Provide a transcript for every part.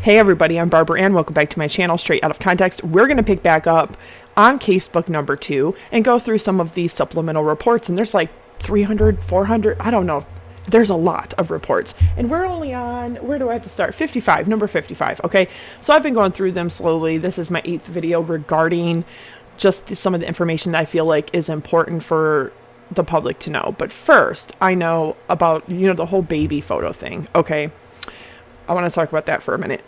Hey everybody, I'm Barbara Ann. Welcome back to my channel, Straight Out of Context. We're going to pick back up on casebook number 2 and go through some of these supplemental reports. And there's like 300, 400, I don't know. There's a lot of reports. And we're only on, where do I have to start? 55, number 55. Okay, so I've been going through them slowly. This is my 8th video regarding just some of the information that I feel like is important for the public to know. But first, I know about, the whole baby photo thing. Okay, I want to talk about that for a minute.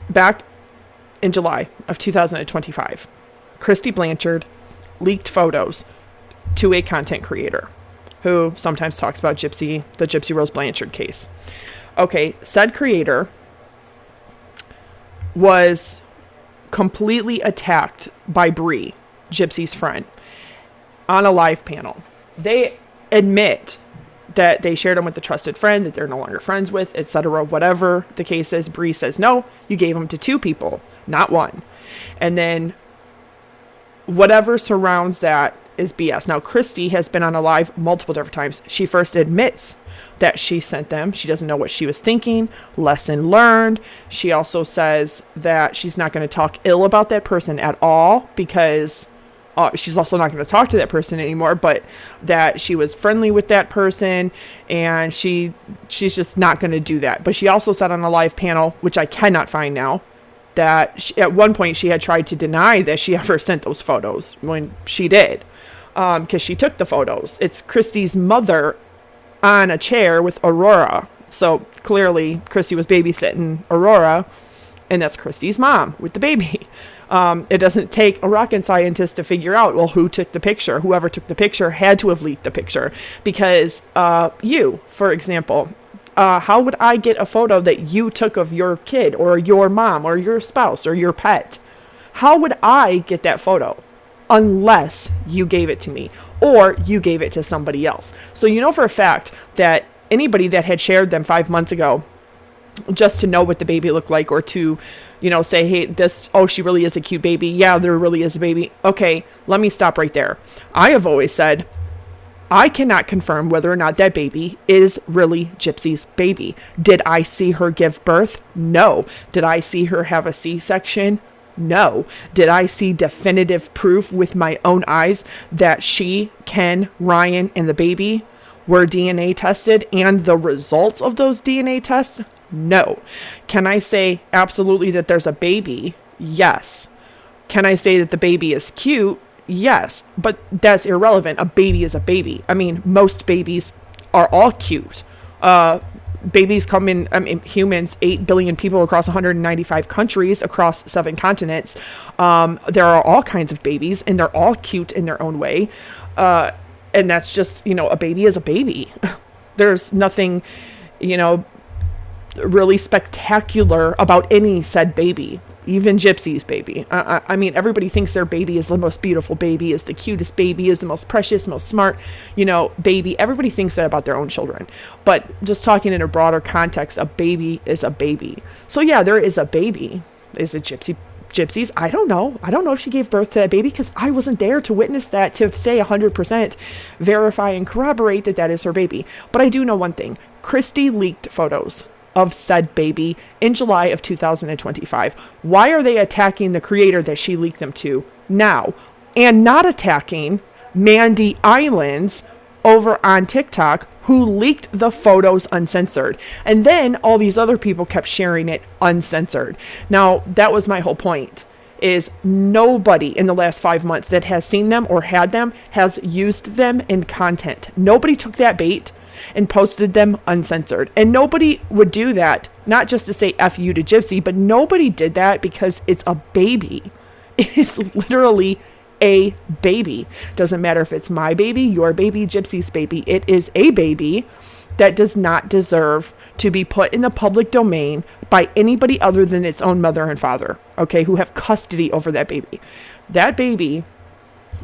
Back in July of 2025, Christy Blanchard leaked photos to a content creator who sometimes talks about Gypsy, the Gypsy Rose Blanchard case. Okay, said creator was completely attacked by Bree, Gypsy's friend, on a live panel. They admit that they shared them with a trusted friend that they're no longer friends with, etc. Whatever the case is, Bree says, no, you gave them to 2 people, not 1. And then whatever surrounds that is BS. Now, Christy has been on a live multiple different times. She first admits that she sent them. She doesn't know what she was thinking. Lesson learned. She also says that she's not going to talk ill about that person at all because she's also not going to talk to that person anymore, but that she was friendly with that person and she's just not going to do that. But she also said on a live panel, which I cannot find now, that at one point she had tried to deny that she ever sent those photos when she did, because she took the photos. It's Christy's mother on a chair with Aurora. So clearly Christy was babysitting Aurora, and that's Christy's mom with the baby. It doesn't take a rocket scientist to figure out, well, who took the picture. Whoever took the picture had to have leaked the picture. Because you, for example, how would I get a photo that you took of your kid or your mom or your spouse or your pet? How would I get that photo? Unless you gave it to me or you gave it to somebody else. So you know for a fact that anybody that had shared them 5 months ago, just to know what the baby looked like, or to, say, hey, she really is a cute baby. Yeah, there really is a baby. Okay, let me stop right there. I have always said, I cannot confirm whether or not that baby is really Gypsy's baby. Did I see her give birth? No. Did I see her have a C-section? No. Did I see definitive proof with my own eyes that she, Ken, Ryan, and the baby were DNA tested and the results of those DNA tests? No. Can I say absolutely that there's a baby? Yes. Can I say that the baby is cute? Yes. But that's irrelevant. A baby is a baby. I mean, most babies are all cute. Babies come in, humans, 8 billion people across 195 countries, across 7 continents. There are all kinds of babies, and they're all cute in their own way. And that's just, a baby is a baby. There's nothing, really spectacular about any said baby, even Gypsy's baby. I mean, everybody thinks their baby is the most beautiful baby, is the cutest baby, is the most precious, most smart, baby. Everybody thinks that about their own children. But just talking in a broader context, a baby is a baby. So yeah, there is a baby. Is it Gypsy's? I don't know. I don't know if she gave birth to that baby because I wasn't there to witness that, to say 100% verify and corroborate that is her baby. But I do know one thing. Christy leaked photos of said baby in July of 2025. Why are they attacking the creator that she leaked them to now and not attacking Mandy Islands over on TikTok, who leaked the photos uncensored? And then all these other people kept sharing it uncensored. Now, that was my whole point, is nobody in the last 5 months that has seen them or had them has used them in content. Nobody took that bait and posted them uncensored. And nobody would do that, not just to say F you to Gypsy, but nobody did that because it's a baby. It is literally a baby. Doesn't matter if it's my baby, your baby, Gypsy's baby. It is a baby that does not deserve to be put in the public domain by anybody other than its own mother and father, okay, who have custody over that baby. That baby,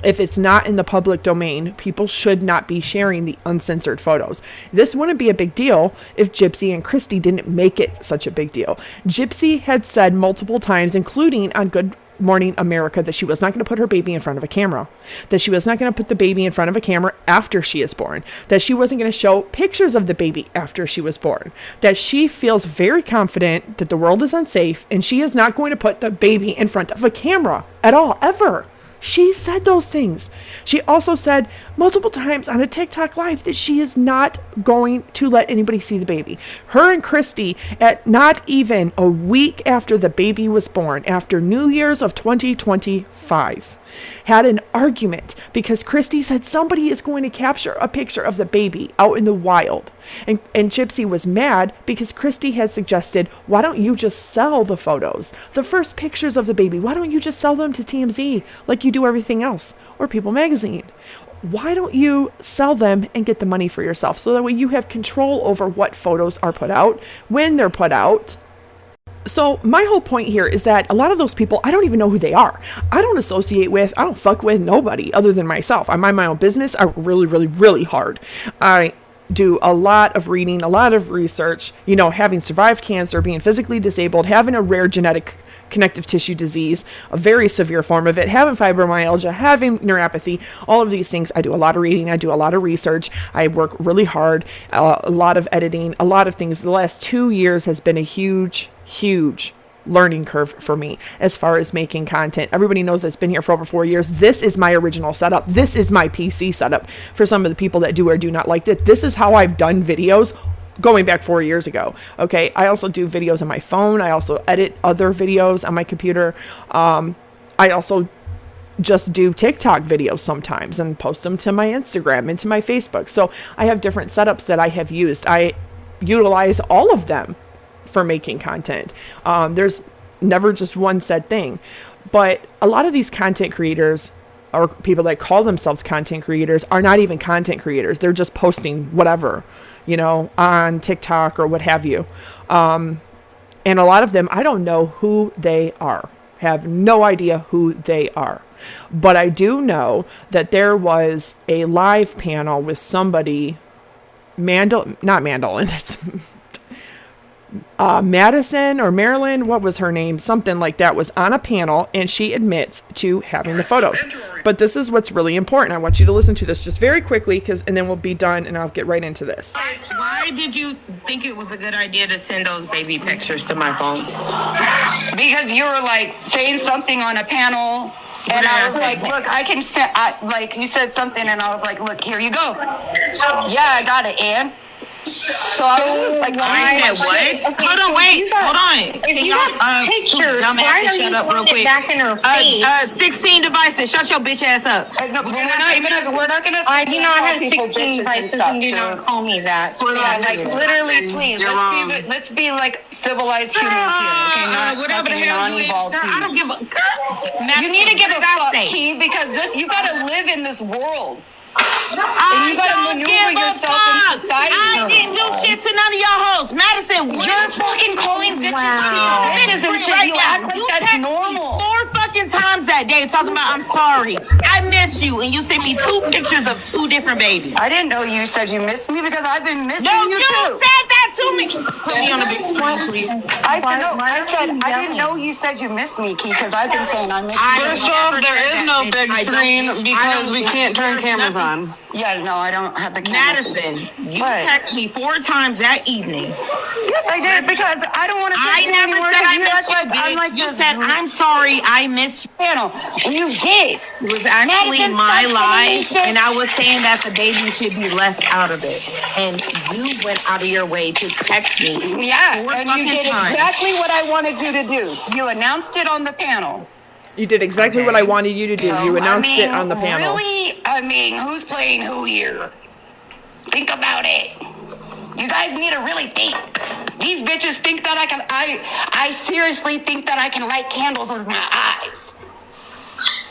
if it's not in the public domain, people should not be sharing the uncensored photos. This wouldn't be a big deal if Gypsy and Christy didn't make it such a big deal. Gypsy had said multiple times, including on Morning America that she was not going to put her baby in front of a camera, that she was not going to put the baby in front of a camera after she is born, that she wasn't going to show pictures of the baby after she was born, that she feels very confident that the world is unsafe and she is not going to put the baby in front of a camera at all, ever. She said those things. She also said multiple times on a TikTok live that she is not going to let anybody see the baby. Her and Christy, at not even a week after the baby was born, after New Year's of 2025, had an argument because Christy said somebody is going to capture a picture of the baby out in the wild. And Gypsy was mad because Christy had suggested, why don't you just sell the photos, the first pictures of the baby? Why don't you just sell them to TMZ like you do everything else, or People Magazine? Why don't you sell them and get the money for yourself? So that way you have control over what photos are put out, when they're put out. So my whole point here is that a lot of those people, I don't even know who they are. I don't associate with, I don't fuck with nobody other than myself. I mind my own business. I work really, really, really hard. I do a lot of reading, a lot of research, having survived cancer, being physically disabled, having a rare genetic connective tissue disease, a very severe form of it, having fibromyalgia, having neuropathy, all of these things. I do a lot of reading. I do a lot of research. I work really hard, a lot of editing, a lot of things. The last 2 years has been a huge learning curve for me as far as making content. Everybody knows that's been here for over 4 years. This is my original setup. This is my PC setup. For some of the people that do or do not like it, this is how I've done videos going back 4 years ago. Okay. I also do videos on my phone. I also edit other videos on my computer. I also just do TikTok videos sometimes and post them to my Instagram and to my Facebook. So I have different setups that I have used. I utilize all of them for making content. There's never just one said thing, but a lot of these content creators or people that call themselves content creators are not even content creators. They're just posting whatever, on TikTok or what have you. And a lot of them, I don't know who they are, have no idea who they are. But I do know that there was a live panel with somebody, Madison or Marilyn, what was her name? Something like that, was on a panel, and she admits to having the photos. But this is what's really important. I want you to listen to this just very quickly, and then we'll be done, and I'll get right into this. Why did you think it was a good idea to send those baby pictures to my phone? Because you were like saying something on a panel, and I was like, look, I can send, like you said something, and I was like, look, here you go. Yeah, I got it, and so I was like, I said what? Okay, hold on, wait, hold on. If you got pictures, why are you putting it back in her face? 16 devices. Shut your bitch ass up. No, we're not gonna. I do not have 16 devices, and do not call me that. Like literally, please. Let's be like civilized humans here, okay? Not whatever the hell you is. I don't give a. You need to give a fuck, Key, because you gotta live in this world. And you gotta maneuver yourself in society. I didn't do shit to none of y'all hoes. Madison, you're fucking calling bitches bitches and shit. You act like that's normal. 4 fucking times that day talking about I'm sorry, I miss you, and you sent me 2 pictures of 2 different babies. I didn't know you said you missed me because I've been missing you too. No, you said that to me. Put me on the big screen, please. I didn't know you said you missed me, Key, because I've been saying I missed you. First off, there is no big screen because we can't turn cameras on. Yeah, no, I don't have the camera. Madison, you texted me 4 times that evening. Yes, I did, because I don't want to. I never said I missed you, bitch. You said, I'm sorry, I missed you. You did. It was actually my lie, and I was saying that the baby should be left out of it. And you went out of your way to text me. Yeah, and you did exactly what I wanted you to do. You announced it on the panel. You did exactly what I wanted you to do. You announced it on the panel. Really? Who's playing who here? Think about it. You guys need to really think. These bitches think that I seriously think that I can light candles with my eyes.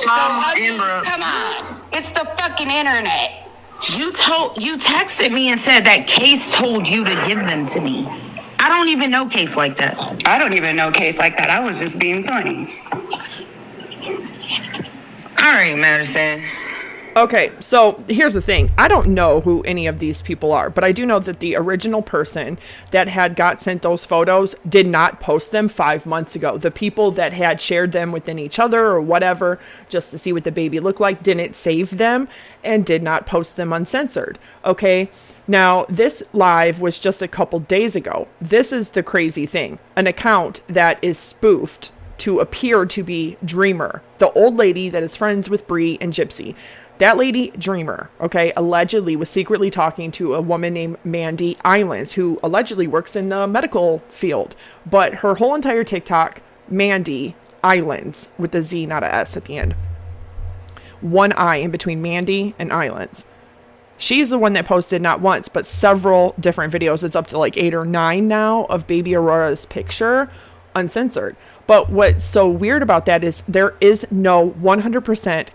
Come on. It's the fucking internet. You texted me and said that Case told you to give them to me. I don't even know Case like that. I don't even know Case like that. I was just being funny. All right, Madison. Okay, so here's the thing. I don't know who any of these people are, but I do know that the original person that had got sent those photos did not post them 5 months ago. The people that had shared them within each other or whatever, just to see what the baby looked like, didn't save them and did not post them uncensored. Okay, now this live was just a couple days ago. This is the crazy thing. An account that is spoofed to appear to be Dreamer, the old lady that is friends with Bree and Gypsy. That lady, Dreamer, okay, allegedly was secretly talking to a woman named Mandy Islands, who allegedly works in the medical field. But her whole entire TikTok, Mandy Islands, with a Z, not a S at the end. One I in between Mandy and Islands. She's the one that posted not once, but several different videos. It's up to like 8 or 9 now of baby Aurora's picture, uncensored. But what's so weird about that is there is no 100%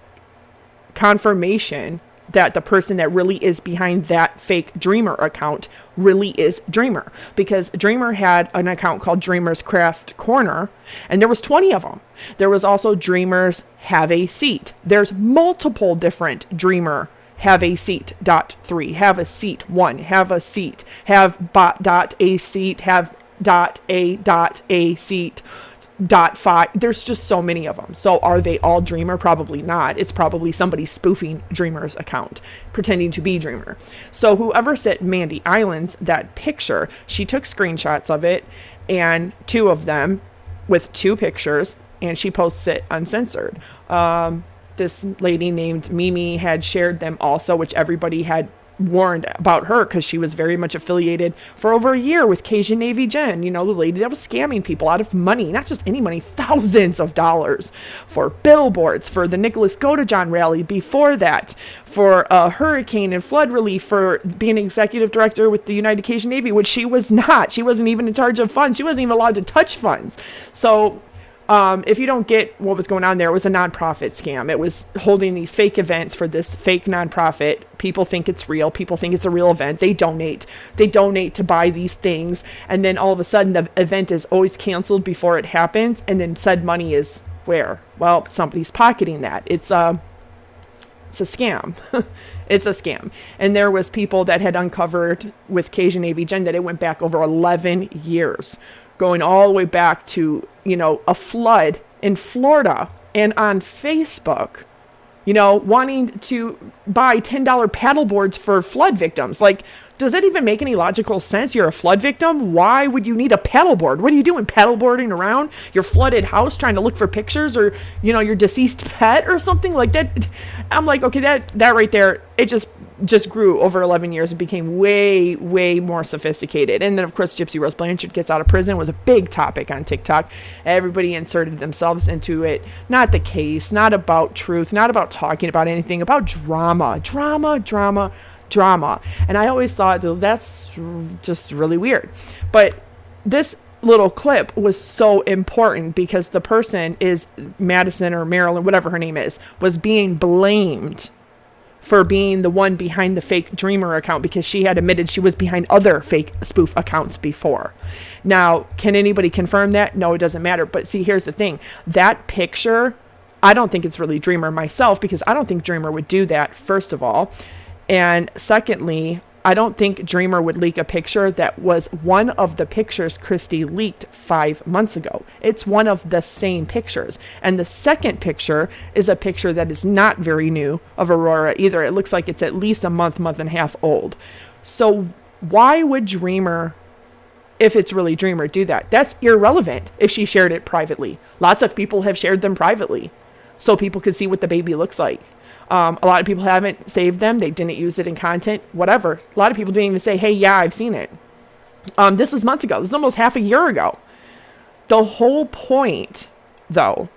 confirmation that the person that really is behind that fake Dreamer account really is Dreamer, because Dreamer had an account called Dreamer's Craft Corner, and there was 20 of them. There was also Dreamer's Have a Seat. There's multiple different Dreamer Have a Seat .3, Have a Seat 1, Have a Seat, Have bot dot a seat, Have dot a seat .5. There's just so many of them. So are they all Dreamer? Probably not. It's probably somebody spoofing Dreamer's account, pretending to be Dreamer. So whoever sent Mandy Islands that picture, she took screenshots of it, and 2 of them with 2 pictures, and she posts it uncensored. This lady named Mimi had shared them also, which everybody had warned about her because she was very much affiliated for over a year with Cajun Navy Jen, the lady that was scamming people out of money, not just any money, thousands of dollars for billboards, for the Nicholas Godejohn rally before that, for hurricane and flood relief, for being executive director with the United Cajun Navy, which she was not. She wasn't even in charge of funds. She wasn't even allowed to touch funds. So if you don't get what was going on there, it was a nonprofit scam. It was holding these fake events for this fake nonprofit. People think it's real. People think it's a real event. They donate. They donate to buy these things. And then all of a sudden, the event is always canceled before it happens. And then said money is where? Well, somebody's pocketing that. It's a scam. It's a scam. And there was people that had uncovered with Cajun Navy Jen that it went back over 11 years. Going all the way back to, a flood in Florida, and on Facebook, wanting to buy $10 paddle boards for flood victims. Like, does that even make any logical sense? You're a flood victim. Why would you need a paddleboard? What are you doing, paddleboarding around your flooded house trying to look for pictures, or, your deceased pet or something like that? I'm like, okay, that right there, it just grew over 11 years and became way, way more sophisticated. And then, of course, Gypsy Rose Blanchard gets out of prison was a big topic on TikTok. Everybody inserted themselves into it. Not the case, not about truth, not about talking about anything, about drama. And I always thought that's just really weird. But this little clip was so important because the person is Madison or Marilyn, whatever her name is, was being blamed for being the one behind the fake Dreamer account because she had admitted she was behind other fake spoof accounts before. Now, can anybody confirm that? No, it doesn't matter. But see, here's the thing. That picture, I don't think it's really Dreamer myself, because I don't think Dreamer would do that, first of all. And secondly, I don't think Dreamer would leak a picture that was one of the pictures Christy leaked 5 months ago. It's one of the same pictures. And the second picture is a picture that is not very new of Aurora either. It looks like it's at least a month and a half old. So why would Dreamer, if it's really Dreamer, do that? That's irrelevant if she shared it privately. Lots of people have shared them privately so people could see what the baby looks like. A lot of people haven't saved them. They didn't use it in content, whatever. A lot of people didn't even say, hey, yeah, I've seen it. This was months ago. This is almost half a year ago. The whole point, though,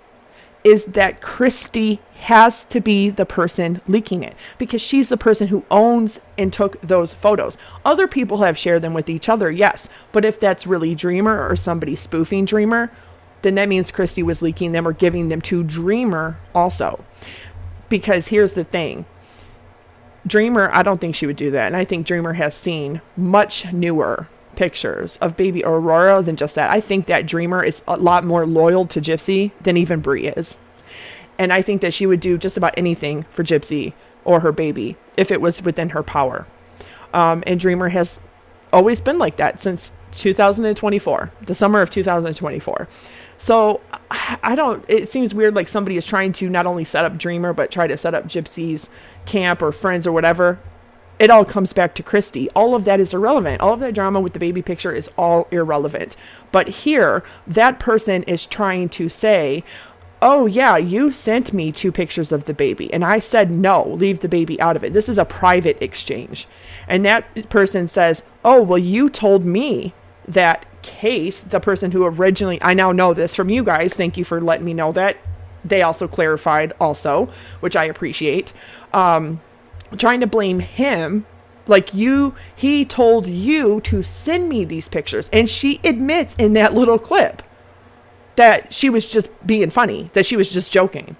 is that Christy has to be the person leaking it because she's the person who owns and took those photos. Other people have shared them with each other, yes. But if that's really Dreamer or somebody spoofing Dreamer, then that means Christy was leaking them or giving them to Dreamer also. Because here's the thing. Dreamer, I don't think she would do that. And I think Dreamer has seen much newer pictures of baby Aurora than just that. I think that Dreamer is a lot more loyal to Gypsy than even Bree is. And I think that she would do just about anything for Gypsy or her baby if it was within her power. And Dreamer has always been like that since 2024, the summer of 2024. So it seems weird, like somebody is trying to not only set up Dreamer, but try to set up Gypsy's camp or friends or whatever. It all comes back to Christy. All of that is irrelevant. All of that drama with the baby picture is all irrelevant. But here, that person is trying to say, oh yeah, you sent me 2 pictures of the baby. And I said, no, leave the baby out of it. This is a private exchange. And that person says, oh, well, you told me that Case, the person who originally, I now know this from you guys. Thank you for letting me know that. They also clarified also, which I appreciate. Trying to blame him, like he told you to send me these pictures. And she admits in that little clip that she was just being funny, that she was just joking.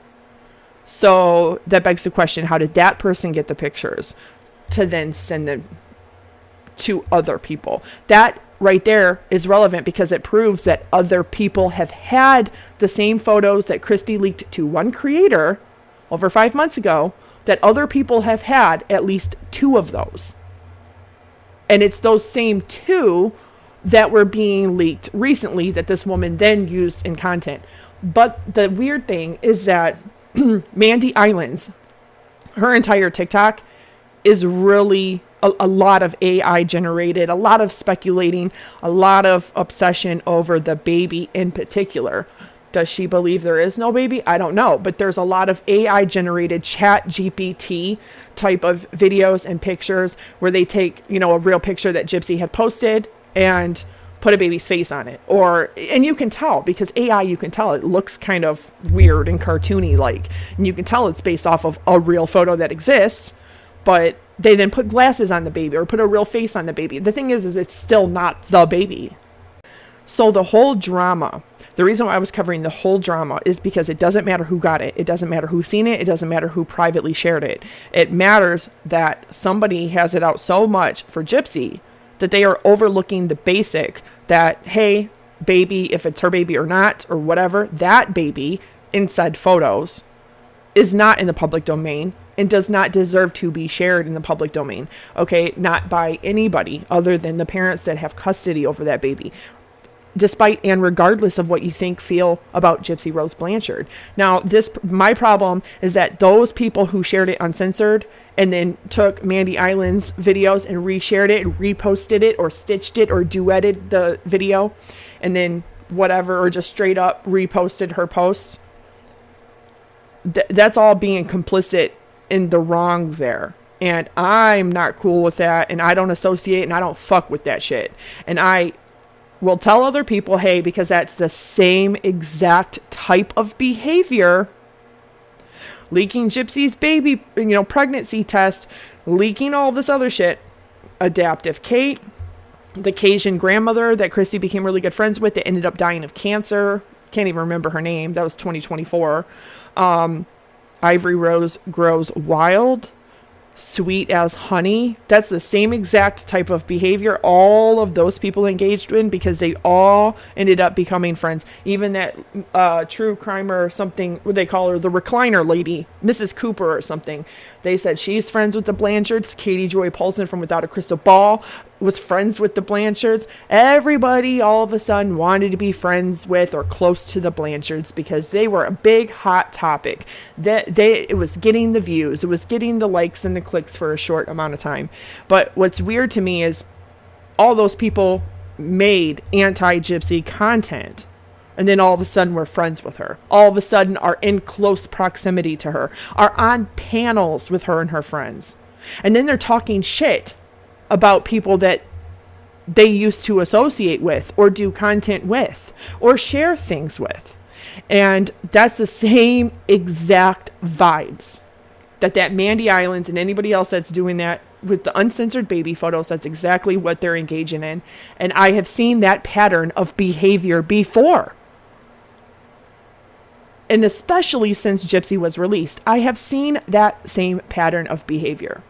So that begs the question, how did that person get the pictures to then send them to other people? That right there is relevant because it proves that other people have had the same photos that Christy leaked to one creator over 5 months ago, that other people have had at least 2 of those. And it's those same 2 that were being leaked recently that this woman then used in content. But the weird thing is that Mandy Islands, her entire TikTok is really a lot of AI generated, a lot of speculating, a lot of obsession over the baby in particular. Does she believe there is no baby? I don't know. But there's a lot of AI generated chat GPT type of videos and pictures where they take, a real picture that Gypsy had posted and put a baby's face on it. And you can tell, because AI, you can tell it looks kind of weird and cartoony like, and you can tell it's based off of a real photo that exists, but they then put glasses on the baby or put a real face on the baby. The thing is it's still not the baby. So the whole drama, the reason why I was covering the whole drama is because it doesn't matter who got it. It doesn't matter who's seen it. It doesn't matter who privately shared it. It matters that somebody has it out so much for Gypsy that they are overlooking the basic that, hey, baby, if it's her baby or not, or whatever, that baby in said photos is not in the public domain and does not deserve to be shared in the public domain. Okay, not by anybody other than the parents that have custody over that baby, despite and regardless of what you feel about Gypsy Rose Blanchard. Now, my problem is that those people who shared it uncensored and then took Mandy Island's videos and reshared it, reposted it, or stitched it, or duetted the video, and then whatever, or just straight up reposted her posts, that's all being complicit in the wrong there. And I'm not cool with that, and I don't associate, and I don't fuck with that shit. And I will tell other people, hey, because that's the same exact type of behavior. Leaking Gypsy's baby, pregnancy test, leaking all this other shit. Adaptive Kate, the Cajun grandmother that Christy became really good friends with that ended up dying of cancer. Can't even remember her name. That was 2024. Ivory Rose Grows Wild, Sweet as Honey. That's the same exact type of behavior all of those people engaged in, because they all ended up becoming friends. Even that true crimer or something, what they call her, the recliner lady, Mrs. Cooper or something. They said she's friends with the Blanchards. Katie Joy Paulson from Without a Crystal Ball was friends with the Blanchards. Everybody all of a sudden wanted to be friends with or close to the Blanchards because they were a big hot topic. It was getting the views, it was getting the likes and the clicks for a short amount of time. But what's weird to me is all those people made anti-Gypsy content, and then all of a sudden we're friends with her. All of a sudden are in close proximity to her, are on panels with her and her friends. And then they're talking shit about people that they used to associate with or do content with or share things with. And that's the same exact vibes that Mandy Islands and anybody else that's doing that with the uncensored baby photos, that's exactly what they're engaging in. And I have seen that pattern of behavior before. And especially since Gypsy was released, I have seen that same pattern of behavior.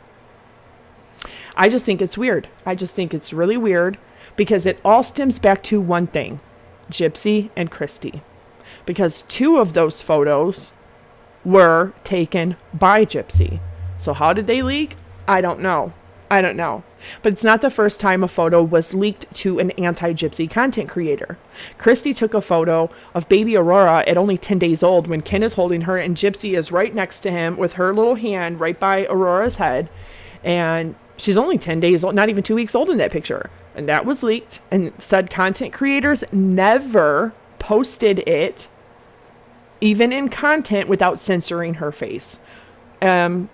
I just think it's weird. I just think it's really weird because it all stems back to one thing, Gypsy and Christy. Because 2 of those photos were taken by Gypsy. So how did they leak? I don't know. But it's not the first time a photo was leaked to an anti-Gypsy content creator. Christy took a photo of baby Aurora at only 10 days old when Ken is holding her and Gypsy is right next to him with her little hand right by Aurora's head. And she's only 10 days old, not even 2 weeks old in that picture. And that was leaked. And said content creators never posted it, even in content, without censoring her face. So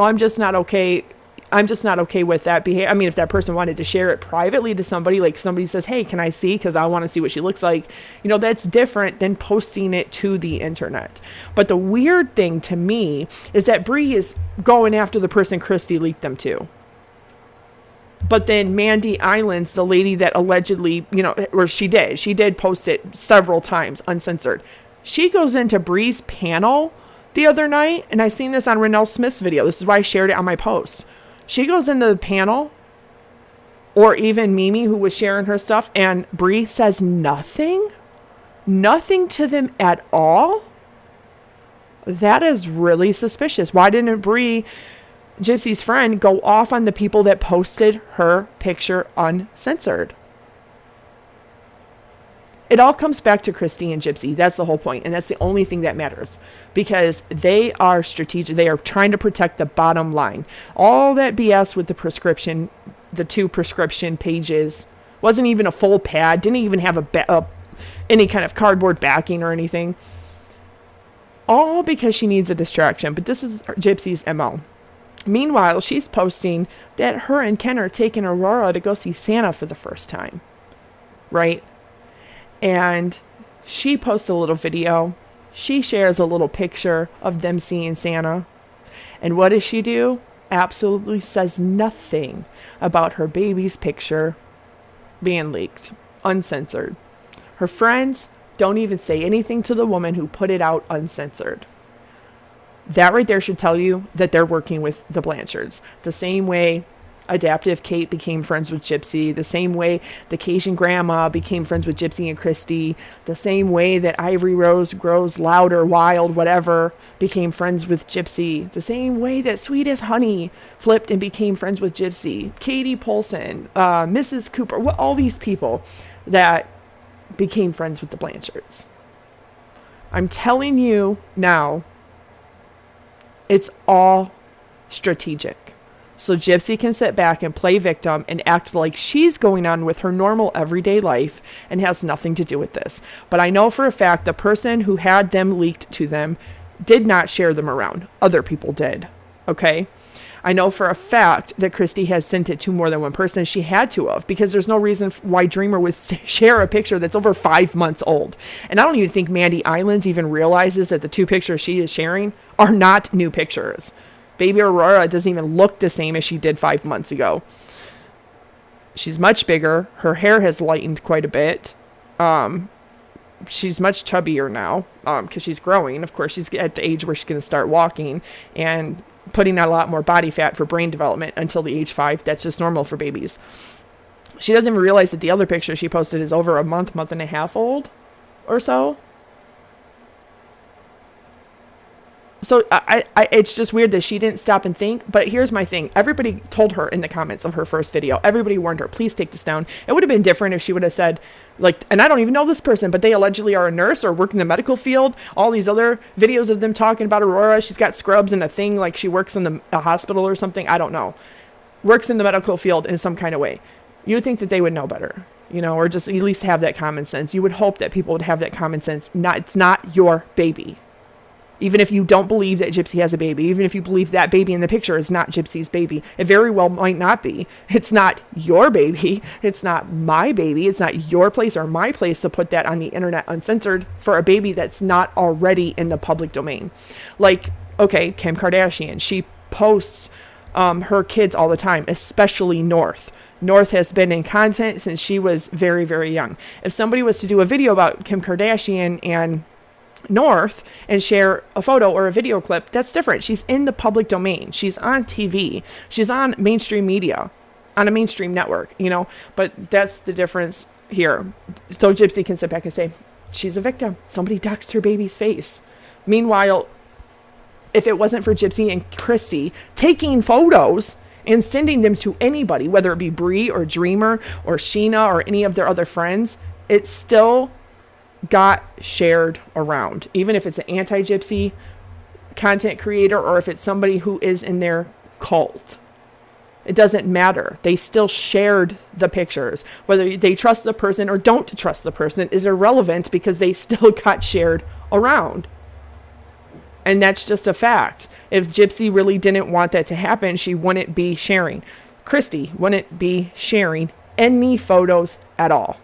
I'm just not okay. I'm just not okay with that behavior. I mean, if that person wanted to share it privately to somebody, like somebody says, hey, can I see? Because I want to see what she looks like. You know, that's different than posting it to the internet. But the weird thing to me is that Bree is going after the person Christy leaked them to. But then Mandy Islands, the lady that allegedly, you know, or she did post it several times uncensored. She goes into Bree's panel the other night, and I seen this on Renelle Smith's video. This is why I shared it on my post. She goes into the panel, or even Mimi, who was sharing her stuff, and Bree says nothing to them at all. That is really suspicious. Why didn't Bree, Gypsy's friend, go off on the people that posted her picture uncensored? It all comes back to Christy and Gypsy. That's the whole point. And that's the only thing that matters, because they are strategic. They are trying to protect the bottom line. All that BS with the 2 prescription pages, wasn't even a full pad, didn't even have any kind of cardboard backing or anything. All because she needs a distraction. But this is Gypsy's MO. Meanwhile, she's posting that her and Ken are taking Aurora to go see Santa for the first time. Right? And she posts a little video. She shares a little picture of them seeing Santa. And what does she do? Absolutely says nothing about her baby's picture being leaked, uncensored. Her friends don't even say anything to the woman who put it out uncensored. That right there should tell you that they're working with the Blanchards. The same way Adaptive Kate became friends with Gypsy, the same way the Cajun grandma became friends with Gypsy and Christy, the same way that Ivory Rose Grows Louder, Wild, whatever, became friends with Gypsy, the same way that Sweet as Honey flipped and became friends with Gypsy, Katie Polson, Mrs. Cooper, all these people that became friends with the Blanchards. I'm telling you now, it's all strategic. So Gypsy can sit back and play victim and act like she's going on with her normal everyday life and has nothing to do with this. But I know for a fact the person who had them leaked to them did not share them around. Other people did. Okay? I know for a fact that Christy has sent it to more than one person. She had to have, because there's no reason why Dreamer would share a picture that's over 5 months old. And I don't even think Mandy Islands even realizes that the 2 pictures she is sharing are not new pictures. Baby Aurora doesn't even look the same as she did 5 months ago. She's much bigger. Her hair has lightened quite a bit. She's much chubbier now because she's growing. Of course, she's at the age where she's going to start walking and putting on a lot more body fat for brain development until the age 5. That's just normal for babies. She doesn't even realize that the other picture she posted is over a month and a half old or so. So it's just weird that she didn't stop and think. But here's my thing. Everybody told her in the comments of her first video. Everybody warned her, please take this down. It would have been different if she would have said, like, and I don't even know this person, but they allegedly are a nurse or work in the medical field. All these other videos of them talking about Aurora. She's got scrubs and a thing like she works in a hospital or something. I don't know. Works in the medical field in some kind of way. You would think that they would know better, you know, or just at least have that common sense. You would hope that people would have that common sense. It's not your baby. Even if you don't believe that Gypsy has a baby, even if you believe that baby in the picture is not Gypsy's baby, it very well might not be. It's not your baby. It's not my baby. It's not your place or my place to put that on the internet uncensored for a baby that's not already in the public domain. Like, okay, Kim Kardashian, she posts her kids all the time, especially North. North has been in content since she was very, very young. If somebody was to do a video about Kim Kardashian and North and share a photo or a video clip, that's different. She's in the public domain. She's on TV. She's on mainstream media, on a mainstream network, you know, but that's the difference here. So Gypsy can sit back and say, she's a victim. Somebody doxed her baby's face. Meanwhile, if it wasn't for Gypsy and Christy taking photos and sending them to anybody, whether it be Bree or Dreamer or Sheena or any of their other friends, it still got shared around. Even if it's an anti-Gypsy content creator or if it's somebody who is in their cult. It doesn't matter. They still shared the pictures. Whether they trust the person or don't trust the person is irrelevant because they still got shared around. And that's just a fact. If Gypsy really didn't want that to happen, she wouldn't be sharing. Christy wouldn't be sharing any photos at all.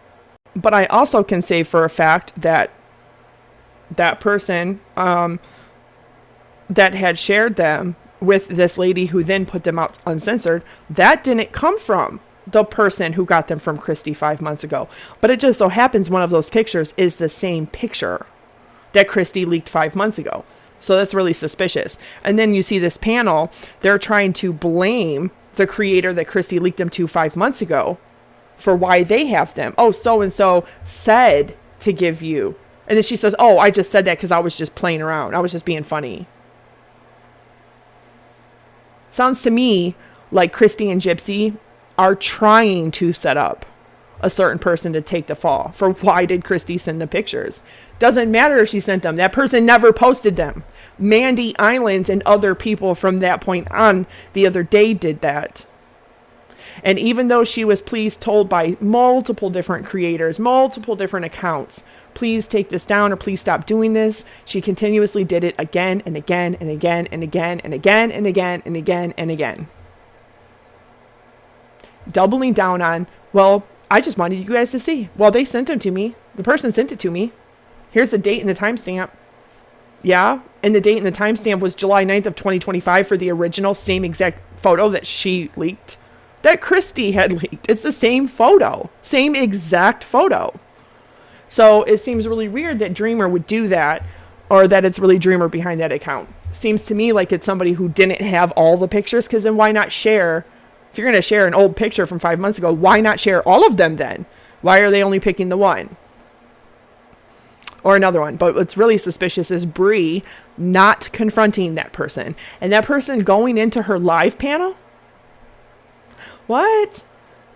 But I also can say for a fact that that person that had shared them with this lady who then put them out uncensored, that didn't come from the person who got them from Christy 5 months ago. But it just so happens one of those pictures is the same picture that Christy leaked 5 months ago. So that's really suspicious. And then you see this panel, they're trying to blame the creator that Christy leaked them to 5 months ago for why they have them. Oh, so-and-so said to give you. And then she says, oh, I just said that because I was just playing around. I was just being funny. Sounds to me like Christy and Gypsy are trying to set up a certain person to take the fall for why did Christy send the pictures. Doesn't matter if she sent them. That person never posted them. Mandy Islands and other people from that point on the other day did that. And even though she was told by multiple different creators, multiple different accounts, please take this down or please stop doing this, she continuously did it again and again and again and again and again and again and again and again. Doubling down on, well, I just wanted you guys to see. Well, they sent them to me. The person sent it to me. Here's the date and the timestamp. Yeah, and the date and the timestamp was July 9th of 2025 for the original same exact photo that she leaked. That Christy had leaked. It's the same photo. Same exact photo. So it seems really weird that Dreamer would do that, or that it's really Dreamer behind that account. Seems to me like it's somebody who didn't have all the pictures, because then why not share? If you're going to share an old picture from 5 months ago, why not share all of them then? Why are they only picking the one? Or another one. But what's really suspicious is Bree not confronting that person. And that person going into her live panel? What?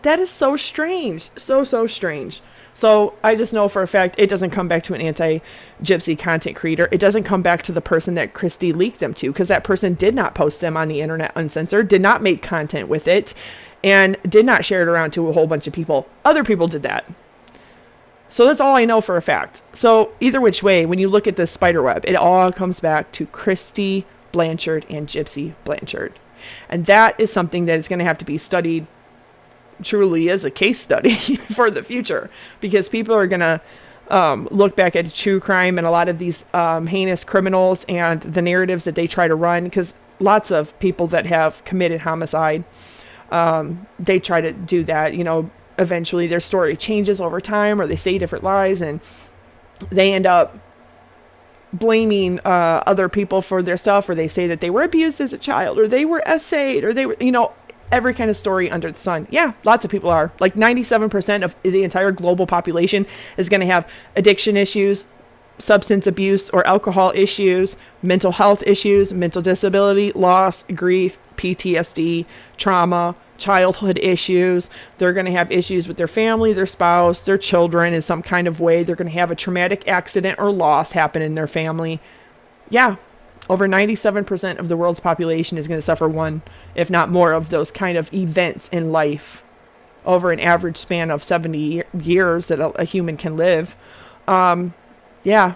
That is so strange. So strange. So I just know for a fact it doesn't come back to an anti-Gypsy content creator. It doesn't come back to the person that Christy leaked them to, because that person did not post them on the internet uncensored, did not make content with it, and did not share it around to a whole bunch of people. Other people did that. So that's all I know for a fact. So either which way, when you look at this spider web, it all comes back to Christy Blanchard and Gypsy Blanchard. And that is something that is going to have to be studied truly as a case study for the future, because people are going to look back at true crime and a lot of these heinous criminals and the narratives that they try to run, because lots of people that have committed homicide, they try to do that. You know, eventually their story changes over time, or they say different lies, and they end up blaming other people for their stuff, or they say that they were abused as a child, or they were essayed, or they were, you know, every kind of story under the sun. Yeah, lots of people are. Like 97% of the entire global population is going to have addiction issues, substance abuse or alcohol issues, mental health issues, mental disability, loss, grief, PTSD, trauma, childhood issues. They're going to have issues with their family, their spouse, their children in some kind of way. They're going to have a traumatic accident or loss happen in their family. Yeah, over 97% of the world's population is going to suffer one, if not more, of those kind of events in life over an average span of 70 years that a human can live. Yeah.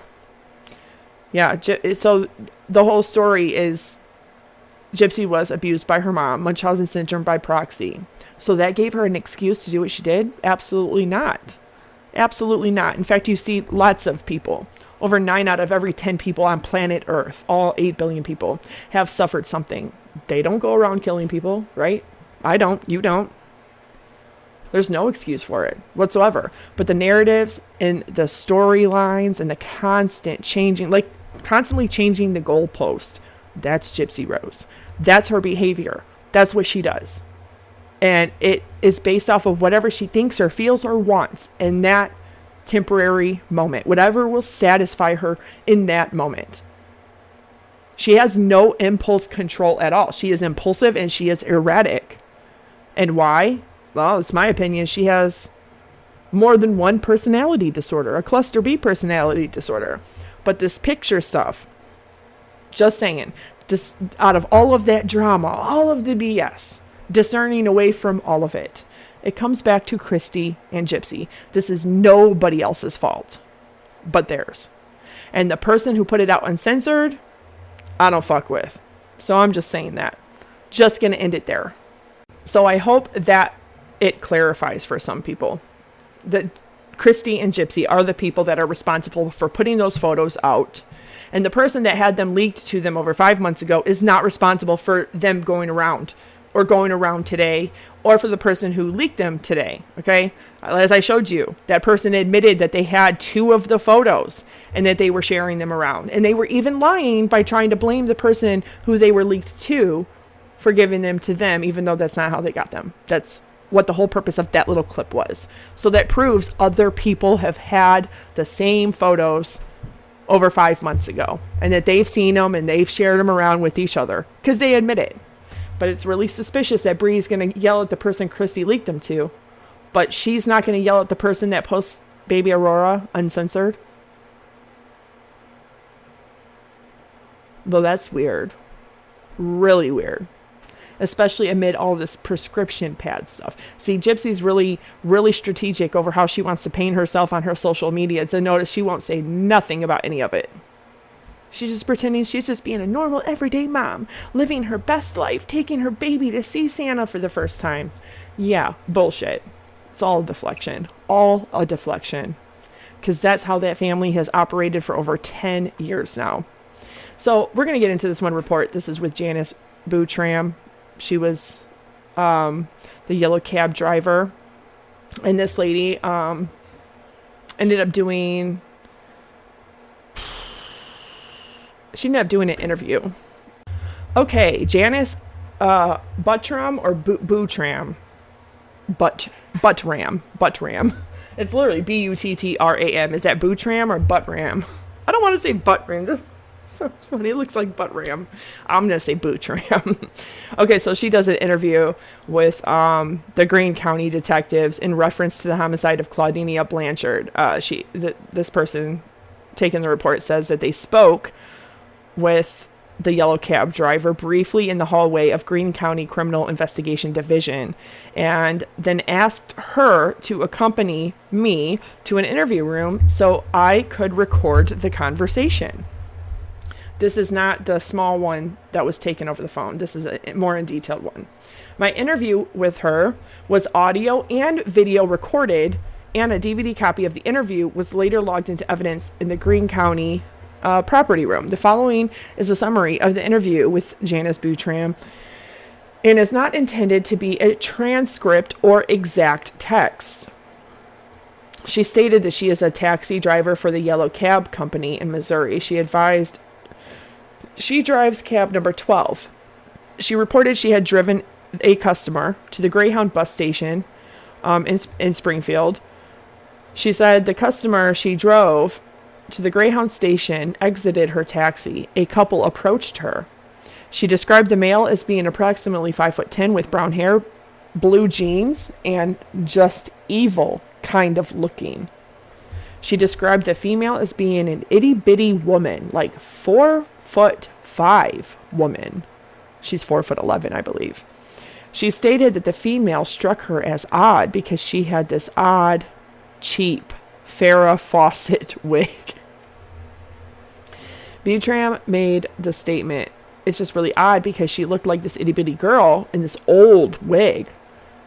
So the whole story is Gypsy was abused by her mom, Munchausen syndrome by proxy. So that gave her an excuse to do what she did? Absolutely not. Absolutely not. In fact, you see lots of people. Over 9 out of every 10 people on planet Earth, all 8 billion people, have suffered something. They don't go around killing people, right? I don't. You don't. There's no excuse for it whatsoever. But the narratives and the storylines and the constant changing, like constantly changing the goalpost, that's Gypsy Rose. That's her behavior. That's what she does. And it is based off of whatever she thinks or feels or wants in that temporary moment, whatever will satisfy her in that moment. She has no impulse control at all. She is impulsive and she is erratic. And why? Well, it's my opinion. She has more than one personality disorder, a cluster B personality disorder. But this picture stuff, just saying, just out of all of that drama, all of the BS, discerning away from all of it, it comes back to Christy and Gypsy. This is nobody else's fault but theirs. And the person who put it out uncensored, I don't fuck with. So I'm just saying that. Just going to end it there. So I hope that it clarifies for some people that Christy and Gypsy are the people that are responsible for putting those photos out. And the person that had them leaked to them over 5 months ago is not responsible for them going around or going around today, or for the person who leaked them today. Okay. As I showed you, that person admitted that they had 2 of the photos and that they were sharing them around. And they were even lying by trying to blame the person who they were leaked to for giving them to them, even though that's not how they got them. That's what the whole purpose of that little clip was. So that proves other people have had the same photos over 5 months ago, and that they've seen them and they've shared them around with each other because they admit it. But it's really suspicious that Bree's going to yell at the person Christy leaked them to, but she's not going to yell at the person that posts Baby Aurora uncensored. Well, that's weird. Really weird. Especially amid all this prescription pad stuff. See, Gypsy's really, really strategic over how she wants to paint herself on her social media. So notice she won't say nothing about any of it. She's just pretending she's just being a normal, everyday mom, living her best life, taking her baby to see Santa for the first time. Yeah, bullshit. It's all a deflection. All a deflection. Because that's how that family has operated for over 10 years now. So we're going to get into this one report. This is with Janice Boutram. She was the yellow cab driver. And this lady ended up doing an interview. Okay, Janice Buttram or Boutram. Buttram. It's literally Buttram. Is that Boutram or Buttram? I don't want to say Buttram. Sounds funny. It looks like Buttram. I'm going to say Boutram. Okay, so she does an interview with the Greene County detectives in reference to the homicide of Claudinia Blanchard. This person taking the report says that they spoke with the yellow cab driver briefly in the hallway of Greene County Criminal Investigation Division, and then asked her to accompany me to an interview room so I could record the conversation. This is not the small one that was taken over the phone. This is a more in detailed one. My interview with her was audio and video recorded, and a DVD copy of the interview was later logged into evidence in the Greene County property room. The following is a summary of the interview with Janice Boutram, and is not intended to be a transcript or exact text. She stated that she is a taxi driver for the Yellow Cab Company in Missouri. She advised she drives cab number 12. She reported she had driven a customer to the Greyhound bus station in Springfield. She said the customer she drove to the Greyhound station exited her taxi. A couple approached her. She described the male as being approximately 5'10" with brown hair, blue jeans, and just evil kind of looking. She described the female as being an itty bitty woman, like 4'5" woman. She's 4'11", I believe. She stated that the female struck her as odd because she had this odd, cheap Farrah Fawcett wig. Boutram made the statement, it's just really odd because she looked like this itty bitty girl in this old wig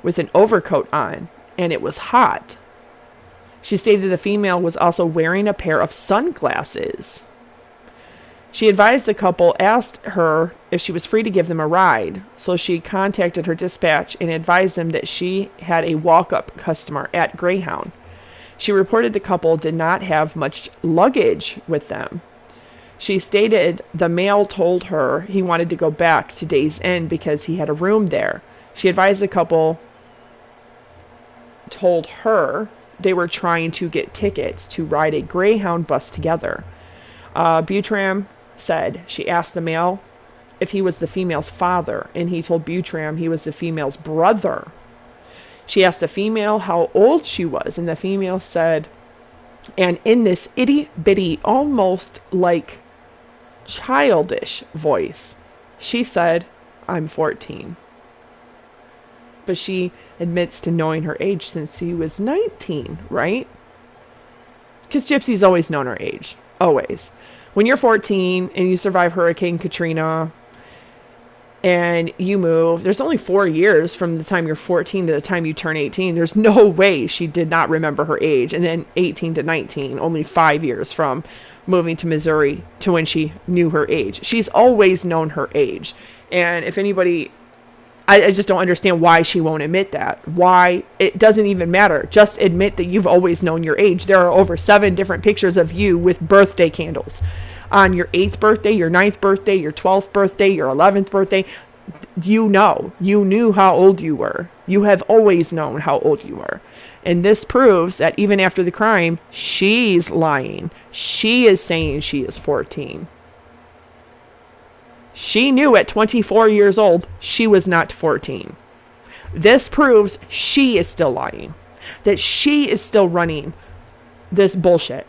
with an overcoat on, and it was hot. She stated the female was also wearing a pair of sunglasses. She advised the couple, asked her if she was free to give them a ride, so she contacted her dispatch and advised them that she had a walk-up customer at Greyhound. She reported the couple did not have much luggage with them. She stated the male told her he wanted to go back to Days End because he had a room there. She advised the couple told her they were trying to get tickets to ride a Greyhound bus together. Boutram said she asked the male if he was the female's father, and he told Buttram he was the female's brother. She asked the female how old she was, and the female said, and in this itty-bitty, almost like childish voice, she said, I'm 14. But she admits to knowing her age since she was 19, right? Because Gypsy's always known her age. Always. When you're 14 and you survive Hurricane Katrina and you move, there's only 4 years from the time you're 14 to the time you turn 18. There's no way she did not remember her age. And then 18 to 19, only 5 years from moving to Missouri to when she knew her age. She's always known her age. And if anybody, I just don't understand why she won't admit that. Why? It doesn't even matter. Just admit that you've always known your age. There are over 7 different pictures of you with birthday candles. On your 8th birthday, your 9th birthday, your 12th birthday, your 11th birthday, you knew how old you were. You have always known how old you were. And this proves that even after the crime, she's lying. She is saying she is 14. She knew at 24 years old, she was not 14. This proves she is still lying. That she is still running this bullshit.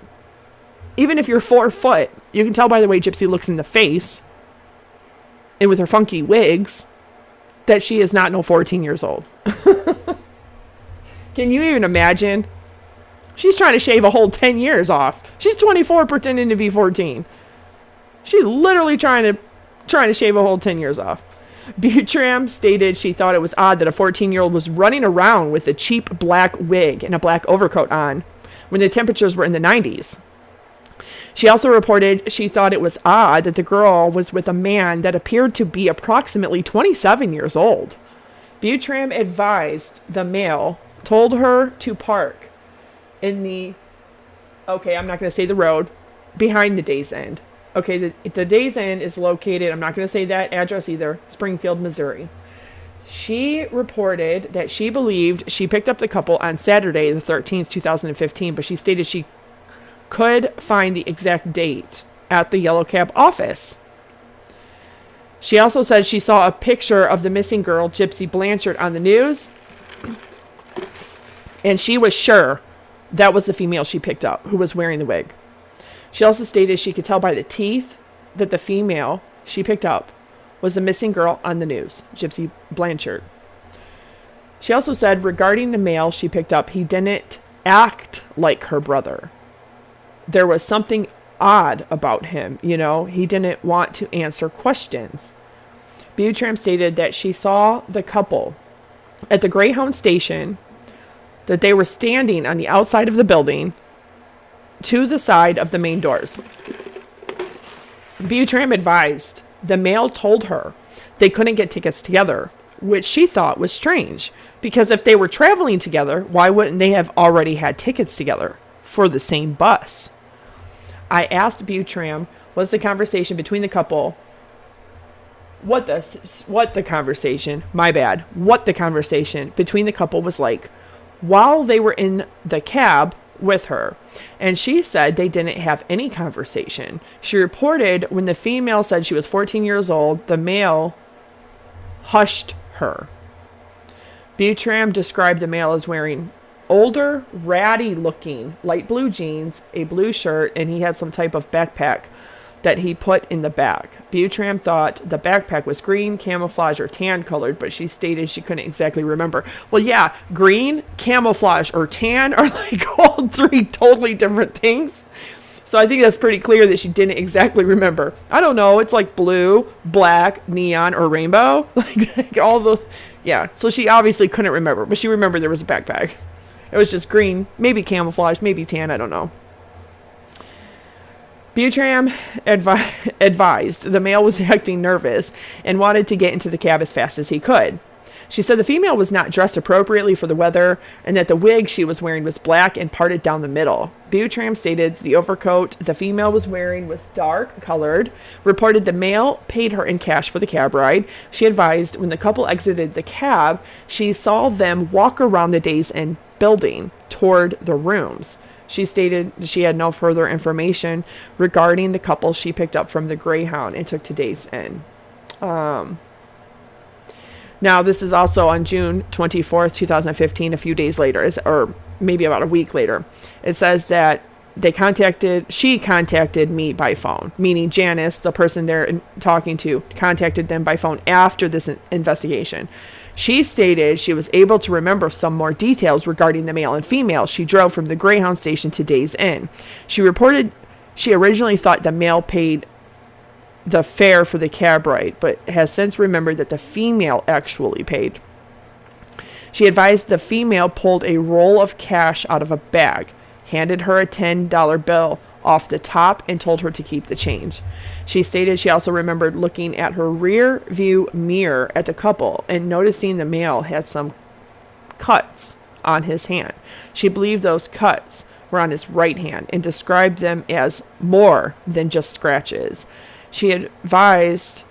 Even if you're 4 foot, you can tell by the way Gypsy looks in the face, and with her funky wigs, that she is not no 14 years old. Can you even imagine? She's trying to shave a whole 10 years off. She's 24 pretending to be 14. She's literally trying to shave a whole 10 years off. Buttram stated she thought it was odd that a 14-year-old was running around with a cheap black wig and a black overcoat on when the temperatures were in the 90s. She also reported she thought it was odd that the girl was with a man that appeared to be approximately 27 years old. Buttram advised the male, told her to park in the, okay, I'm not going to say the road, behind the Days End. Okay, the Days End is located, I'm not going to say that address either, Springfield, Missouri. She reported that she believed she picked up the couple on Saturday, the 13th, 2015, but she stated she could find the exact date at the Yellow Cab office. She also said she saw a picture of the missing girl, Gypsy Blanchard, on the news, and she was sure that was the female she picked up who was wearing the wig. She also stated she could tell by the teeth that the female she picked up was the missing girl on the news, Gypsy Blanchard. She also said regarding the male she picked up, he didn't act like her brother. There was something odd about him, he didn't want to answer questions. Buttram stated that she saw the couple at the Greyhound station, that they were standing on the outside of the building to the side of the main doors. Buttram advised the male told her they couldn't get tickets together, which she thought was strange, because if they were traveling together, why wouldn't they have already had tickets together for the same bus? I asked Buttram, was the conversation between the couple, what the conversation between the couple was like while they were in the cab with her. And she said they didn't have any conversation. She reported when the female said she was 14 years old, the male hushed her. Buttram described the male as wearing older, ratty looking light blue jeans, a blue shirt, and he had some type of backpack that he put in the back. Buttram thought the backpack was green, camouflage, or tan colored, but she stated she couldn't exactly remember. Well, yeah, green, camouflage, or tan are like all 3 totally different things. So I think that's pretty clear that she didn't exactly remember. I don't know. It's like blue, black, neon, or rainbow. Like all the, yeah. So she obviously couldn't remember, but she remembered there was a backpack. It was just green, maybe camouflage, maybe tan, I don't know. Buttram advised the male was acting nervous and wanted to get into the cab as fast as he could. She said the female was not dressed appropriately for the weather and that the wig she was wearing was black and parted down the middle. Buttram stated the overcoat the female was wearing was dark colored, reported the male paid her in cash for the cab ride. She advised when the couple exited the cab, she saw them walk around the Days End building toward the rooms. She stated she had no further information regarding the couple she picked up from the Greyhound and took to Days Inn. Now, this is also on June 24th, 2015, a few days later, or maybe about a week later. It says that she contacted me by phone, meaning Janice, the person they're talking to, contacted them by phone after this investigation. She stated she was able to remember some more details regarding the male and female she drove from the Greyhound station to Days Inn. She reported she originally thought the male paid the fare for the cab ride, but has since remembered that the female actually paid. She advised the female pulled a roll of cash out of a bag, handed her a $10 bill off the top, and told her to keep the change. She stated she also remembered looking at her rear view mirror at the couple and noticing the male had some cuts on his hand. She believed those cuts were on his right hand and described them as more than just scratches. She advised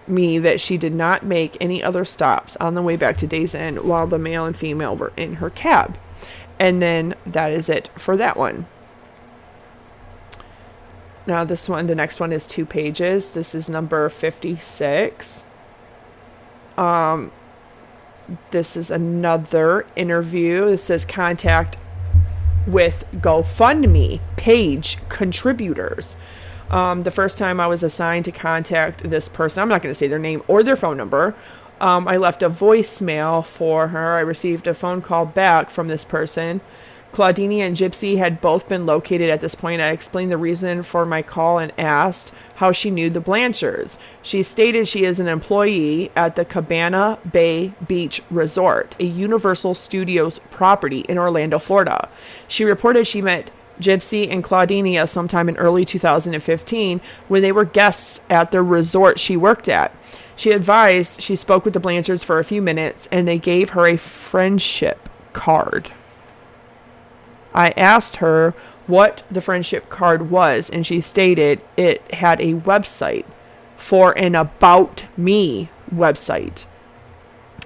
me that she did not make any other stops on the way back to Days Inn while the male and female were in her cab. And then that is it for that one. Now the next one is 2 pages. This is number 56. This is another interview. This says contact with GoFundMe page contributors. The first time I was assigned to contact this person, I'm not going to say their name or their phone number. I left a voicemail for her. I received a phone call back from this person. Claudine and Gypsy had both been located at this point. I explained the reason for my call and asked how she knew the Blanchards. She stated she is an employee at the Cabana Bay Beach Resort, a Universal Studios property in Orlando, Florida. She reported she met Gypsy and Claudinia sometime in early 2015 when they were guests at the resort she worked at. She advised she spoke with the Blanchards for a few minutes and they gave her a friendship card. I asked her what the friendship card was, and she stated it had a website for an About Me website,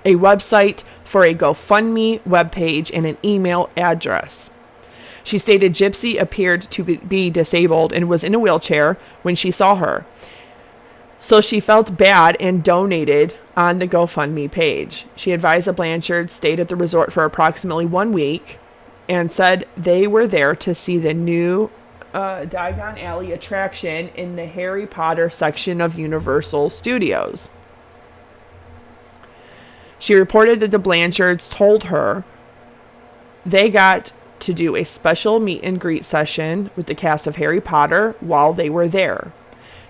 a website for a GoFundMe webpage, and an email address. She stated Gypsy appeared to be disabled and was in a wheelchair when she saw her. So she felt bad and donated on the GoFundMe page. She advised the Blanchard stayed at the resort for approximately 1 week and said they were there to see the new Diagon Alley attraction in the Harry Potter section of Universal Studios. She reported that the Blanchards told her they got to do a special meet and greet session with the cast of Harry Potter while they were there.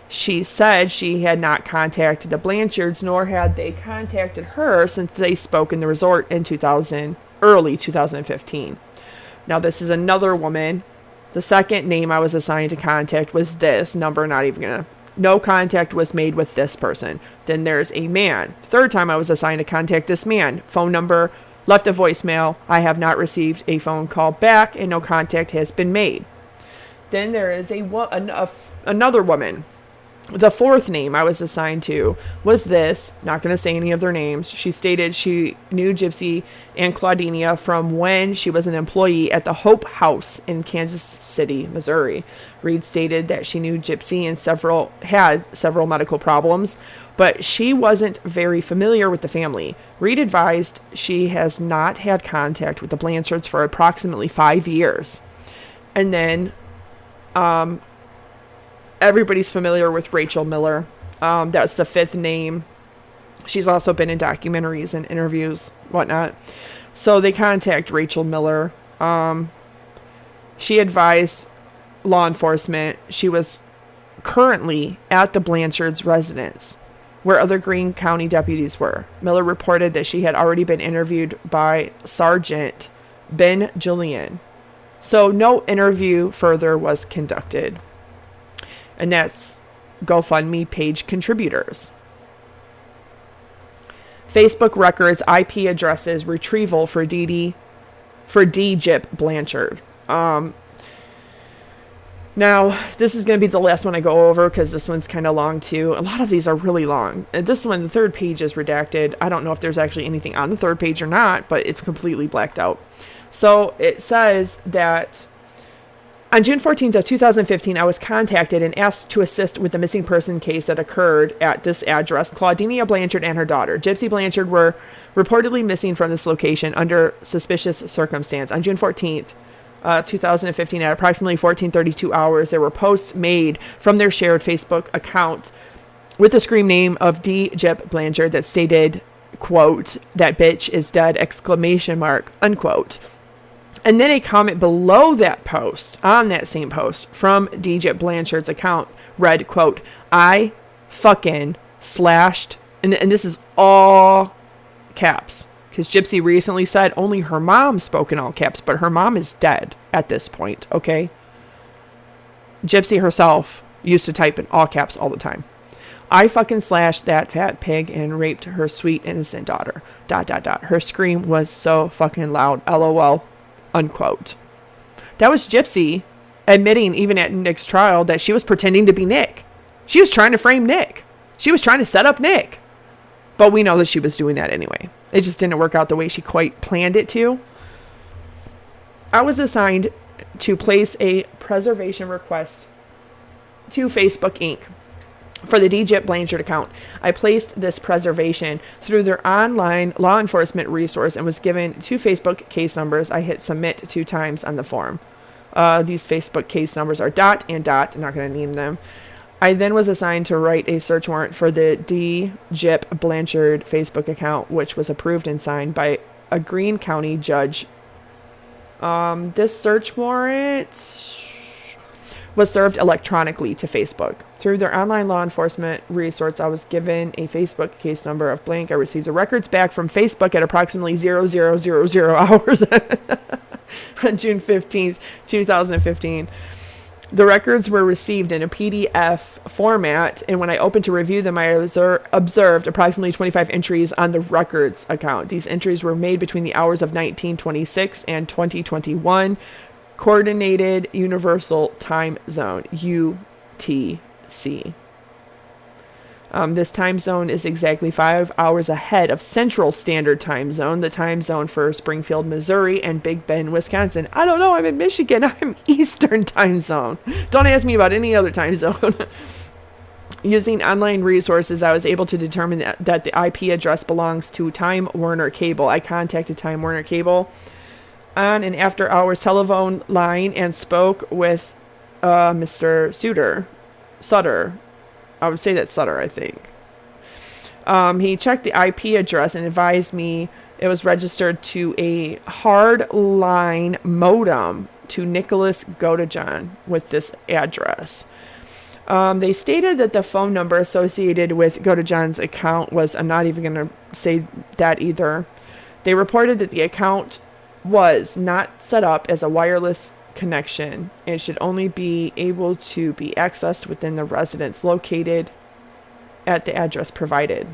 She said she had not contacted the Blanchards, nor had they contacted her since they spoke in the resort in early 2015. Now, this is another woman. The second name I was assigned to contact was this number, no contact was made with this person. Then there's a man. Third time I was assigned to contact this man. Phone number, left a voicemail. I have not received a phone call back and no contact has been made. Then there is another woman. The fourth name I was assigned to was this, not going to say any of their names. She stated she knew Gypsy and Claudinia from when she was an employee at the Hope House in Kansas City, Missouri. Reed stated that she knew Gypsy and had several medical problems, but she wasn't very familiar with the family. Reed advised she has not had contact with the Blanchards for approximately 5 years. And then, everybody's familiar with Rachel Miller. That's the fifth name. She's also been in documentaries and interviews, whatnot. So they contact Rachel Miller. She advised law enforcement she was currently at the Blanchards' residence, where other Greene County deputies were. Miller reported that she had already been interviewed by Sergeant Ben Julian. So no interview further was conducted. And that's GoFundMe page contributors. Facebook records IP addresses retrieval for D. Gyp Blanchard. Now, this is going to be the last one I go over because this one's kind of long too. A lot of these are really long. This one, the third page is redacted. I don't know if there's actually anything on the third page or not, but it's completely blacked out. So it says that On June 14th of 2015, I was contacted and asked to assist with the missing person case that occurred at this address. Claudina Blanchard and her daughter, Gypsy Blanchard, were reportedly missing from this location under suspicious circumstance. On June 14th, 2015, at approximately 14:32 hours, there were posts made from their shared Facebook account with the screen name of D. Gyp Blanchard that stated, quote, "That bitch is dead," exclamation mark, unquote. And then a comment below that post, on that same post, from D. Gyp Blanchard's account read, quote, "I fucking slashed," and this is all caps, because Gypsy recently said only her mom spoke in all caps, but her mom is dead at this point, okay? Gypsy herself used to type in all caps all the time. "I fucking slashed that fat pig and raped her sweet innocent daughter. ... Her scream was so fucking loud. LOL." Unquote. That was Gypsy admitting, even at Nick's trial, that she was pretending to be Nick. She was trying to frame Nick. She was trying to set up Nick. But we know that she was doing that anyway. It just didn't work out the way she quite planned it to. I was assigned to place a preservation request to Facebook Inc. for the D. Gyp Blanchard account. I placed this preservation through their online law enforcement resource and was given 2 Facebook case numbers. I hit submit 2 times on the form. These Facebook case numbers are ... and ... I'm not going to name them. I then was assigned to write a search warrant for the D. Gyp Blanchard Facebook account, which was approved and signed by a Greene County judge. This search warrant was served electronically to Facebook. Through their online law enforcement resource, I was given a Facebook case number of blank. I received the records back from Facebook at approximately 0000 hours on June 15th, 2015. The records were received in a PDF format, and when I opened to review them, I observed approximately 25 entries on the records account. These entries were made between the hours of 1926 and 2021, Coordinated Universal Time Zone, UTC. This time zone is exactly 5 hours ahead of Central Standard Time Zone, the time zone for Springfield, Missouri, and Big Bend, Wisconsin. I don't know. I'm in Michigan. I'm Eastern Time Zone. Don't ask me about any other time zone. Using online resources, I was able to determine that the IP address belongs to Time Warner Cable. I contacted Time Warner Cable on an after-hours telephone line and spoke with Mr. Sutter. I would say that's Sutter, I think. He checked the IP address and advised me it was registered to a hard line modem to Nicholas Godejohn with this address. They stated that the phone number associated with Godejohn's account was, I'm not even going to say that either. They reported that the account was not set up as a wireless connection and should only be able to be accessed within the residence located at the address provided.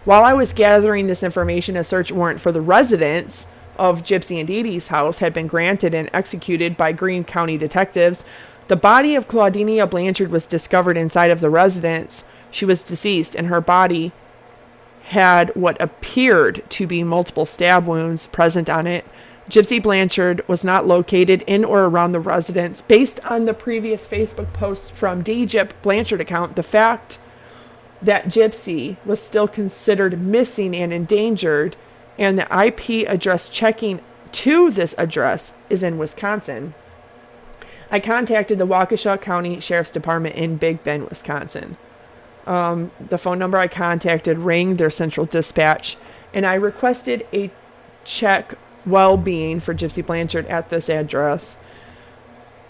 While I was gathering this information, a search warrant for the residence of Gypsy and Dee Dee's house had been granted and executed by Greene County detectives. The body of Claudina Blanchard was discovered inside of the residence. She was deceased, and her body had what appeared to be multiple stab wounds present on it. Gypsy Blanchard was not located in or around the residence. Based on the previous Facebook post from D. Gyp Blanchard account, the fact that Gypsy was still considered missing and endangered, and the IP address checking to this address is in Wisconsin. I contacted the Waukesha County Sheriff's Department in Big Bend, Wisconsin. The phone number I contacted rang their central dispatch, and I requested a check well-being for Gypsy Blanchard at this address.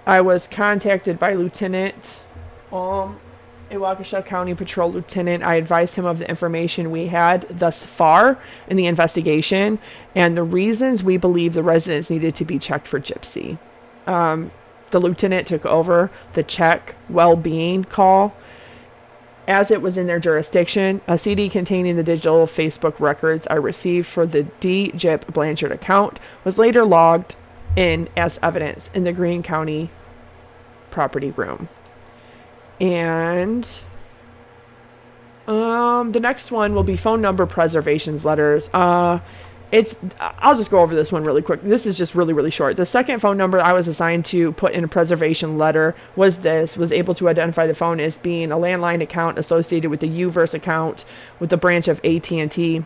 I was contacted by Lieutenant, a Waukesha County Patrol Lieutenant. I advised him of the information we had thus far in the investigation and the reasons we believe the residents needed to be checked for Gypsy. The lieutenant took over the check well-being call. As it was in their jurisdiction, a CD containing the digital Facebook records I received for the D. Gyp Blanchard account was later logged in as evidence in the Greene County property room. And the next one will be phone number preservations letters. I'll just go over this one really quick. This is just really, really short. The second phone number I was assigned to put in a preservation letter was able to identify the phone as being a landline account associated with the Uverse account with the branch of AT&T.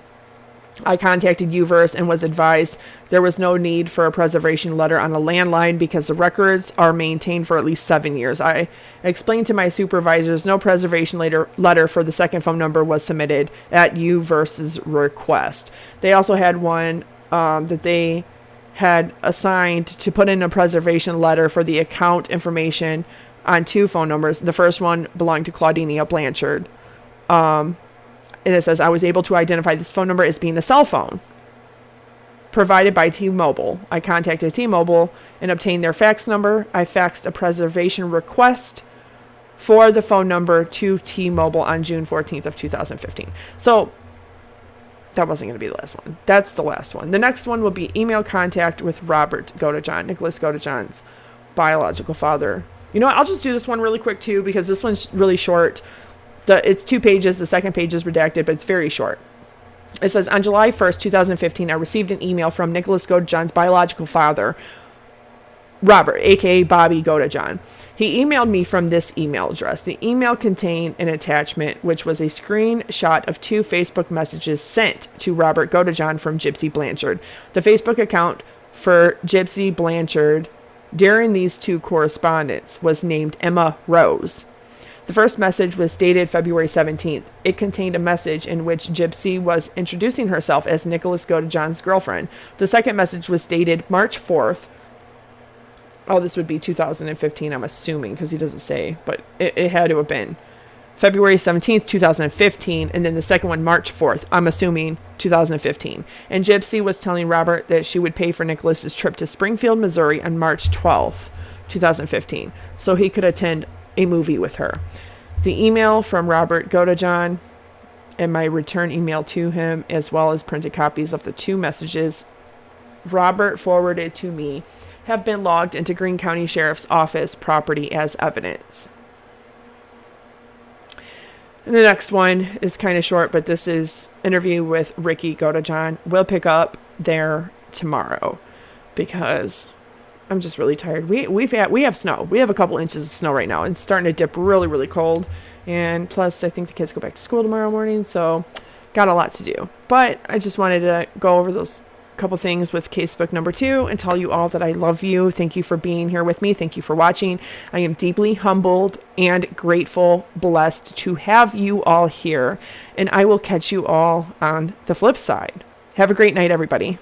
I contacted Uverse and was advised there was no need for a preservation letter on a landline because the records are maintained for at least 7 years. I explained to my supervisors no preservation letter for the second phone number was submitted at Uverse's request. They also had one that they had assigned to put in a preservation letter for the account information on 2 phone numbers. The first one belonged to Claudinia Blanchard. And it says, I was able to identify this phone number as being a cell phone provided by T-Mobile. I contacted T-Mobile and obtained their fax number. I faxed a preservation request for the phone number to T-Mobile on June 14th of 2015. So that wasn't going to be the last one. That's the last one. The next one will be email contact with Robert Godejohn, Nicholas Godejohn's biological father. You know what? I'll just do this one really quick too, because this one's really short. It's 2 pages. The second page is redacted, but it's very short. It says, on July 1st, 2015, I received an email from Nicholas Godejohn's biological father, Robert, a.k.a. Bobby Godejohn. He emailed me from this email address. The email contained an attachment, which was a screenshot of 2 Facebook messages sent to Robert Godejohn from Gypsy Blanchard. The Facebook account for Gypsy Blanchard during these 2 correspondence was named Emma Rose. The first message was dated February 17th. It contained a message in which Gypsy was introducing herself as Nicholas Godejohn's girlfriend. The second message was dated March 4th. Oh, this would be 2015, I'm assuming, because he doesn't say, but it had to have been February 17th, 2015, and then the second one, March 4th, I'm assuming 2015. And Gypsy was telling Robert that she would pay for Nicholas's trip to Springfield, Missouri on March 12th, 2015, so he could attend a movie with her. The email from Robert Godejohn and my return email to him, as well as printed copies of the 2 messages Robert forwarded to me, have been logged into Greene County Sheriff's Office property as evidence. And the next one is kind of short, but this is interview with Ricky Godejohn. We'll pick up there tomorrow because I'm just really tired. We have snow. We have a couple inches of snow right now. And it's starting to dip really, really cold. And plus, I think the kids go back to school tomorrow morning. So, got a lot to do. But I just wanted to go over those couple things with casebook number 2 and tell you all that I love you. Thank you for being here with me. Thank you for watching. I am deeply humbled and grateful, blessed to have you all here. And I will catch you all on the flip side. Have a great night, everybody.